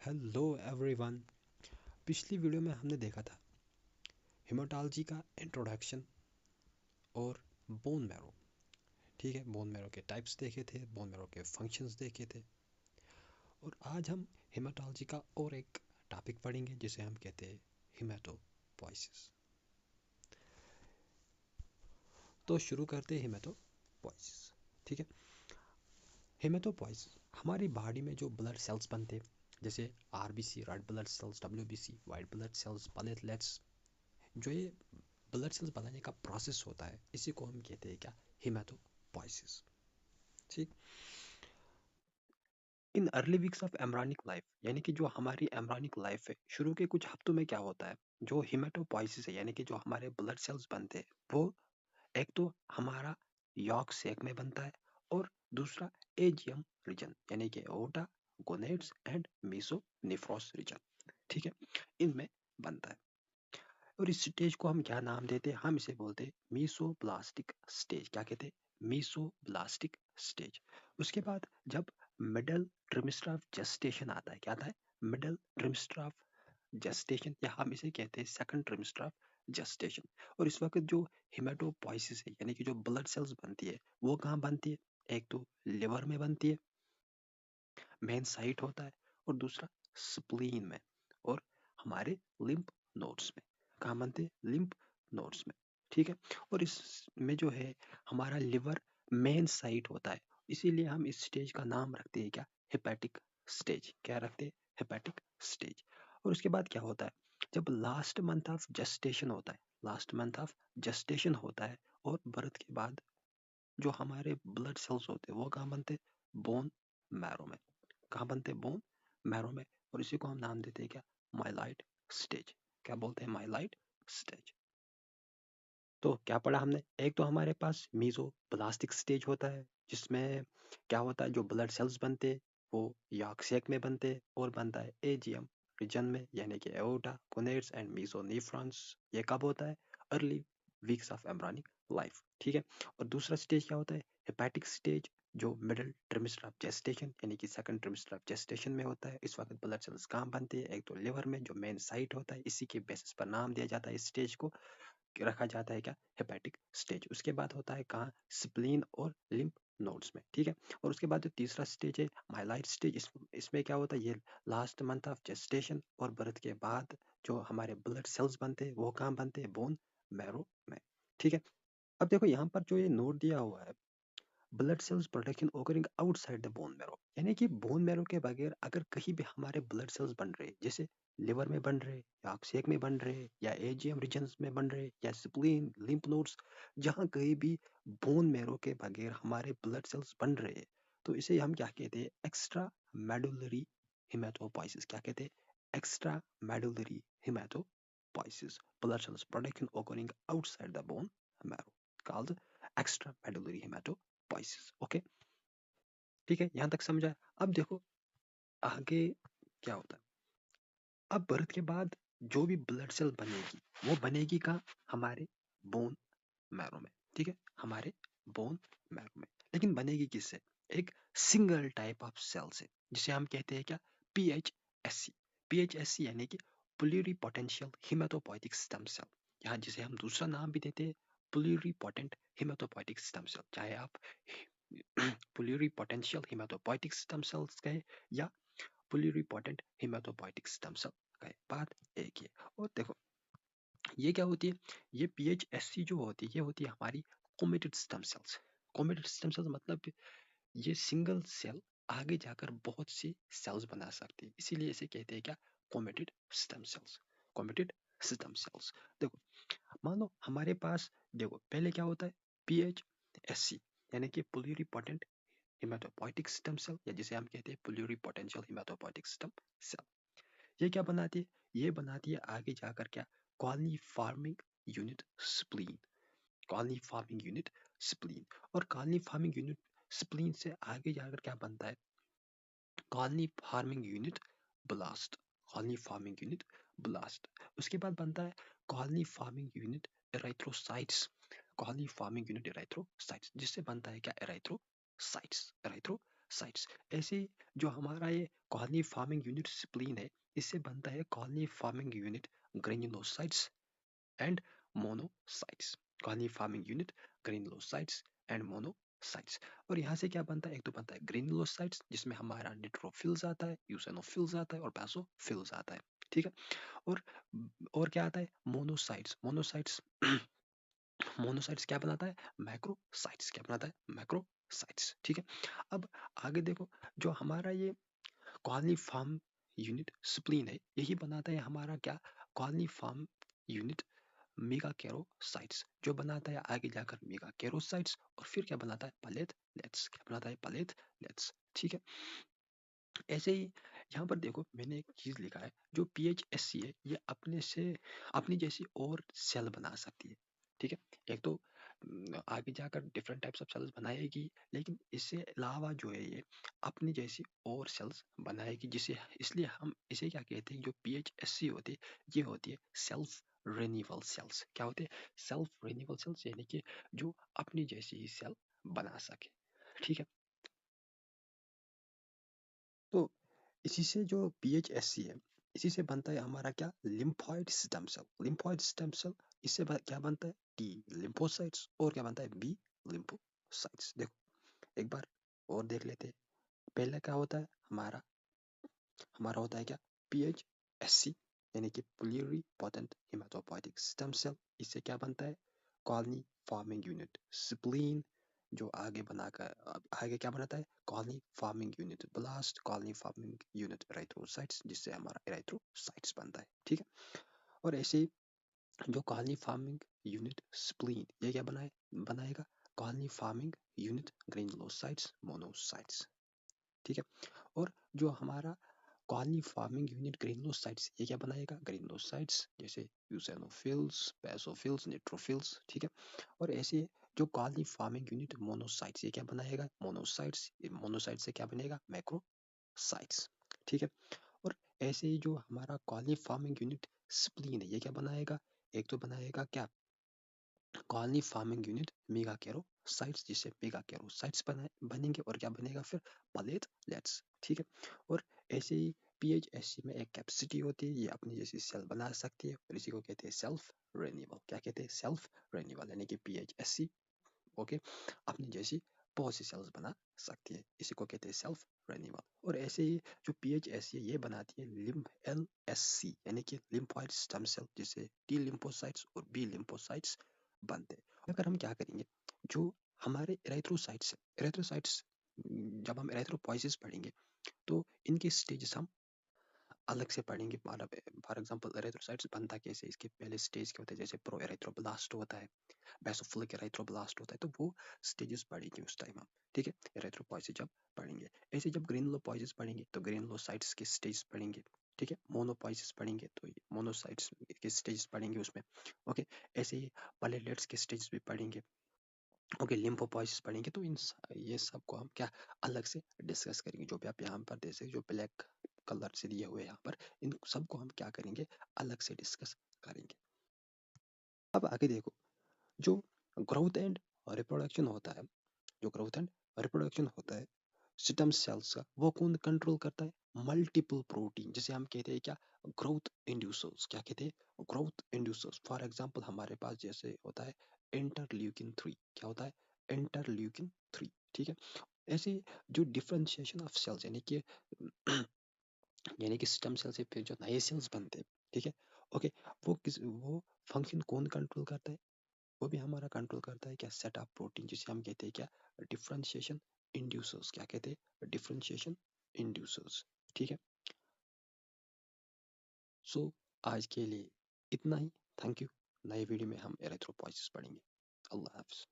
Hello everyone. पिछली video में हमने देखा था हेमाटोलॉजी का इंट्रोडक्शन और बोन मैरो। ठीक है, बोन मैरो के टाइप्स देखे थे, बोन मैरो के फंक्शंस देखे थे। और आज हम हेमाटोलॉजी का और एक टॉपिक पढ़ेंगे जिसे हम कहते हैं हेमाटोपोइसिस। तो शुरू करते हैं हेमाटोपोइसिस। ठीक है, हेमाटोपोइसिस हमारी बॉडी में जो ब्लड सेल्स बनते हैं, जैसे RBC red blood cells, WBC white blood cells, platelets, जो ये ब्लड सेल्स बनाने का प्रोसेस होता है, इसी को हम कहते हैं क्या, हेमाटोपोइसिस। ठीक। In early weeks of embryonic life, यानी कि जो हमारी एम्ब्रियोनिक लाइफ है, शुरू के कुछ हफ्तों में क्या होता है, जो हेमाटोपोइसिस है यानी कि जो हमारे ब्लड सेल्स बनते हैं, वो एक तो हमारा यॉर्क सैक में बनता है और दूसरा एजियम रीजन यानी कि ओटा, गोनेड्स एंड मीसोनेफ्रॉस रीजन, ठीक है, इनमें बनता है। और इस स्टेज को हम क्या नाम देते हैं, हम इसे बोलते हैं मीसोब्लास्टिक स्टेज। क्या कहते हैं, मीसोब्लास्टिक स्टेज। उसके बाद जब मिडल ट्रिमेस्टर ऑफ जेस्टेशन आता है, क्या आता है, मिडल ट्रिमेस्टर ऑफ जेस्टेशन, या हम इसे कहते हैं सेकंड ट्रिमेस्टर ऑफ जेस्टेशन। और इस वक्त जो हेमाटोपोइसिस है यानी कि जो ब्लड सेल्स बनती है, वो कहाँ बनती है, एक तो लिवर में बनती है, मेन साइट होता है, और दूसरा स्प्लीन में, और हमारे लिम्फ नोड्स में। कहाँ बनते हैं, लिम्फ नोड्स में। ठीक है, और इसमें जो है हमारा लिवर मेन साइट होता है, इसीलिए हम इस स्टेज का नाम रखते हैं क्या, हेपेटिक स्टेज। क्या रखते हैं, हेपेटिक स्टेज। और उसके बाद क्या होता है, जब लास्ट मंथ ऑफ जेस्टेशन होता है, लास्ट मंथ ऑफ जेस्टेशन होता है, और बर्थ के बाद जो हमारे ब्लड सेल्स होते हैं वो कहाँ बनते हैं, बोन मैरो में। कहाँ बनते हैं, बोन मैरो में। और इसी को हम नाम देते हैं क्या, माइलाइट स्टेज। क्या बोलते हैं, माइलाइट स्टेज। तो क्या पढ़ा हमने, एक तो हमारे पास मीसोब्लास्टिक स्टेज होता है, जिसमें क्या होता है, जो ब्लड सेल्स बनते हैं वो यॉर्क सैक में बनते हैं, और बनता है एजियम रीजन में, यानी कि एओर्टा, गोनेड्स एंड मीसोनेफ्रॉन्स। ये कब होता है, early weeks of embryonic life. ठीक है, और दूसरा स्टेज क्या होता है, हेपेटिक स्टेज, जो मिडिल ट्रिमेस्टर ऑफ जेस्टेशन यानी कि सेकंड ट्रिमेस्टर ऑफ जेस्टेशन में होता है। इस वक्त ब्लड सेल्स कहाँ बनते हैं, एक तो लिवर में, जो मेन साइट होता है, इसी के बेसिस पर नाम दिया जाता है इस स्टेज को, रखा जाता है क्या, हेपेटिक स्टेज। उसके बाद होता है कहाँ, स्प्लीन और लिम्फ नोड्स में। ठीक है, और उसके बाद जो तीसरा स्टेज है, माइलाइट स्टेज, इसमें क्या होता है, ये लास्ट मंथ ऑफ जेस्टेशन और बर्थ के बाद जो हमारे ब्लड सेल्स बनते हैं वो कहाँ बनते हैं, बोन मैरो में। ठीक है, अब देखो यहाँ पर जो ये नोट दिया हुआ है, blood cells production occurring outside the bone marrow, यानी कि बोन मैरो के बगैर अगर कहीं भी हमारे ब्लड सेल्स बन रहे, जैसे लिवर में बन रहे, या ऑक्सिक में बन रहे, या एजियम रीजन्स में बन रहे, या स्प्लीन, लिम्फ नोड्स, जहाँ कहीं भी बोन मैरो के बगैर हमारे ब्लड सेल्स बन रहे, तो इसे हम क्या कहते हैं, एक्स्ट्रा मेडुलरी हेमाटोपोइसिस। क्या कहते हैं, extra medullary hematopoiesis, blood cells production occurring outside the bone marrow, called extra medullary hematopoiesis। Okay, ठीक है, यहाँ तक समझा। अब देखो आगे क्या होता है। अब बर्थ के बाद जो भी ब्लड सेल बनेगी, वो बनेगी कहाँ, हमारे बोन मैरो में। ठीक है, हमारे बोन मैरो में, लेकिन बनेगी किससे, एक सिंगल टाइप ऑफ सेल से, जिसे हम कहते हैं क्या, PHSC। PHSC यानी कि प्लूरिपोटेंशियल हेमाटोपोइटिक स्टेम सेल, यहाँ जिसे हम दूसरा नाम भी देते हैं प्लूरिपोटेंट हेमाटोपोइटिक स्टेम सेल, चाहे आप प्लूरिपोटेंशियल हेमाटोपोइटिक स्टेम सेल्स कहे या प्लूरिपोटेंट हेमाटोपोइटिक स्टेम सेल कहे, बात एक ही है। और देखो ये क्या होती है, ये PHSC जो होती है, ये होती है हमारी कोमेटेड stem cells. Committed stem sales मतलब ये सिंगल सेल आगे जाकर बहुत सी सेल्स बना सकती है, इसीलिए इसे कहते हैं क्या, committed stem cells. Committed stem cells. देखो मान लो हमारे पास, देखो पहले क्या होता है, PHSC यानी कि प्लूरिपोटेंट हेमाटोपोइटिक स्टेम सेल, या जिसे हम कहते हैं प्लूरिपोटेंशियल हेमाटोपोइटिक स्टेम सेल। ये क्या बनाती है, ये बनाती है आगे जाकर क्या, colony forming unit spleen. Colony forming unit spleen, और कॉलोनी फार्मिंग यूनिट स्प्लीन से आगे जाकर क्या बनता है, colony forming unit blast. Colony forming unit blast. उसके बाद बनता है colony forming unit erythrocytes. Colony forming unit erythrocytes, जिससे बनता है क्या, एराइथ्रोसाइट्स। एराइथ्रो मोनोसाइट्स। ऐसे ही जो हमारा ये कॉलोनी फार्मिंग यूनिट स्प्लीन है, इससे बनता है colony forming unit granulocytes and monocytes. Colony forming unit granulocytes and monocytes. और यहाँ से क्या बनता है, एक तो बनता है ग्रेन्युलोसाइट्स जिसमें हमारा न्यूट्रोफिल्स आता है, यूसेनोफिल्स आता है और बेसोफिल्स आता है, ठीक है। और और क्या आता है, मोनोसाइट्स। मोनोसाइट्स मोनोसाइट्स क्या बनाता है, मैक्रोसाइट्स। क्या बनाता है, मैक्रोसाइट्स, ठीक है। अब आगे देखो, जो हमारा ये कॉलोनी फार्म यूनिट स्प्लीन है, यही बनाता है हमारा क्या, कॉलोनी फार्म यूनिट मेगाकेरोसाइट्स, जो बनाता है आगे जाकर मेगाकेरोसाइट्स। और फिर क्या बनाता है, प्लेटलेट्स। क्या बनाता है, प्लेटलेट्स, ठीक है। ऐसे ही यहाँ पर देखो, मैंने एक चीज लिखा है, जो पीएचएससी है, ये अपने से अपनी जैसी और सेल बना सकती है, ठीक है। एक तो आगे जाकर डिफरेंट टाइप्स ऑफ सेल्स बनाएगी, लेकिन इससे अलावा जो है ये अपनी जैसी और सेल्स बनाएगी, जिसे इसलिए हम इसे क्या कहते हैं, जो पीएचएससी होती है, ये होती है सेल्फ रिन्यूअल सेल्स। क्या होते हैं, सेल्फ रिन्यूअल सेल्स, यानी कि जो अपनी जैसी ही सेल बना सके, ठीक है। तो इसी से जो पीएचएससी है, इसी से बनता है हमारा क्या, lymphoid stem cell. Lymphoid stem cell, इससे क्या बनता है, टी लिम्फोसाइट्स, और क्या बनता है, बी लिम्फोसाइट्स। देखो एक बार और देख लेते हैं। पहला क्या होता है, हमारा हमारा होता है क्या, पीएचएससी, यानी कि प्लूरी पोटेंट हेमाटोपोइटिक स्टेम सेल। इससे क्या बनता है, कॉलोनी फार्मिंग यूनिट स्प्लीन, जो आगे बनाकर आगे क्या बनाता है, colony forming unit blast, colony forming unit erythrocytes, जिससे हमारा एराइथ्रोसाइट्स बनता है, ठीक है। और ऐसे ही जो कॉलोनी फार्मिंग यूनिट स्प्लीन, ये क्या बनाएगा, colony forming unit granulocytes, monocytes, ठीक है। और जो हमारा कॉलोनी फार्मिंग यूनिट ग्रेनुलोसाइट्स, ये क्या बनाएगा, ग्रेनुलोसाइट्स, जैसे यूसेनोफिल्स, बेसोफिल्स, न्यूट्रोफिल्स, ठीक है। और ऐसे जो कॉलोनी फार्मिंग यूनिट मोनोसाइट्स, ये क्या बनाएगा, मोनोसाइट्स। मोनोसाइट्स से क्या बनेगा, मैक्रोसाइट्स, ठीक है। और ऐसे ही जो हमारा कॉलोनी फार्मिंग यूनिट स्प्लीन है, ये क्या बनाएगा, एक तो बनाएगा क्या, कॉलोनी फार्मिंग यूनिट मेगाकेरोसाइट्स, जिससे मेगाकेरोसाइट्स बनेंगे, और क्या बनेगा फिर, प्लेटलेट्स, ठीक है। और ऐसे ही पीएचएससी में एक कैपेसिटी होती है, ये अपनी जैसी सेल बना सकती है, और इसी को कहते हैं सेल्फ रिन्यूअल। क्या कहते हैं, सेल्फ रिन्यूअल, यानी कि पीएचएससी, ओके, अपनी जैसी बहुत सी सेल्स बना सकती है, इसी को कहते हैं सेल्फ रिन्यूअल। और ऐसे ही जो पीएचएससी ये बनाती है लिम्फ एलएससी, यानी कि लिम्फोइड स्टेम सेल, जिससे टी लिम्फोसाइट्स और बी लिम्फोसाइट्स बनते हैं। अगर हम क्या करेंगे, जो हमारे एरेथ्रोसाइट्स, एरेथ्रोसाइट्स जब हम एरेथ्रोपोइसिस पढ़ेंगे, तो इनके स्टेजेस हम अलग से पढ़ेंगे। फॉर एग्जांपल एरेथ्रोसाइट्स बनता कैसे, इसके पहले स्टेज क्या होते हैं, जैसे प्रो एरेथ्रोब्लास्ट होता है, बेसोफिलिक एरेथ्रोब्लास्ट होता है, तो वो स्टेजेस पढ़ेंगे उस टाइम हम, ठीक है, एरेथ्रोपोइसिस जब पढ़ेंगे। ऐसे जब ग्रेनुलोपोइसिस पढ़ेंगे तो ग्रेनुलोसाइट्स के स्टेज पढ़ेंगे, ठीक है। मोनोपोइसिस पढ़ेंगे तो मोनोसाइट्स के स्टेज पढ़ेंगे उसमें, ओके। ऐसे ही प्लेटलेट्स के स्टेज भी पढ़ेंगे, ओके। लिम्फोपोइसिस पढ़ेंगे, तो ये सब को हम क्या अलग से डिस्कस करेंगे। जो भी आप यहाँ पर देख सकते, जो ब्लैक कलर से दिए हुए यहाँ पर, इन सबको हम क्या करेंगे, अलग से डिस्कस करेंगे। अब आगे देखो, जो ग्रोथ एंड रिप्रोडक्शन होता है, जो ग्रोथ एंड रिप्रोडक्शन होता है स्टेम सेल्स का, वो कौन कंट्रोल करता है, मल्टीपल प्रोटीन, जिसे हम कहते हैं क्या, ग्रोथ इंड्यूसर्स। क्या कहते हैं, ग्रोथ इंड्यूसर्स। फॉर एग्जांपल हमारे पास जैसे होता है इंटरल्यूकिन 3। क्या होता है, इंटरल्यूकिन 3, ठीक है। ऐसे जो डिफरेंशिएशन ऑफ सेल्स, यानी कि स्टेम सेल से फिर जो नए सेल्स बनते हैं, ठीक है, ओके। वो फंक्शन कौन कंट्रोल करता है, वो भी हमारा कंट्रोल करता है क्या, सेट ऑफ प्रोटीन, जिसे हम कहते हैं क्या, डिफरेंशिएशन इंड्यूसर्स। क्या कहते हैं, डिफरेंशिएशन इंड्यूसर्स, ठीक है। सो आज के लिए इतना ही, थैंक यू। नए वीडियो में हम एरेथ्रोपोइसिस पढ़ेंगे। अल्लाह हाफ़िज़।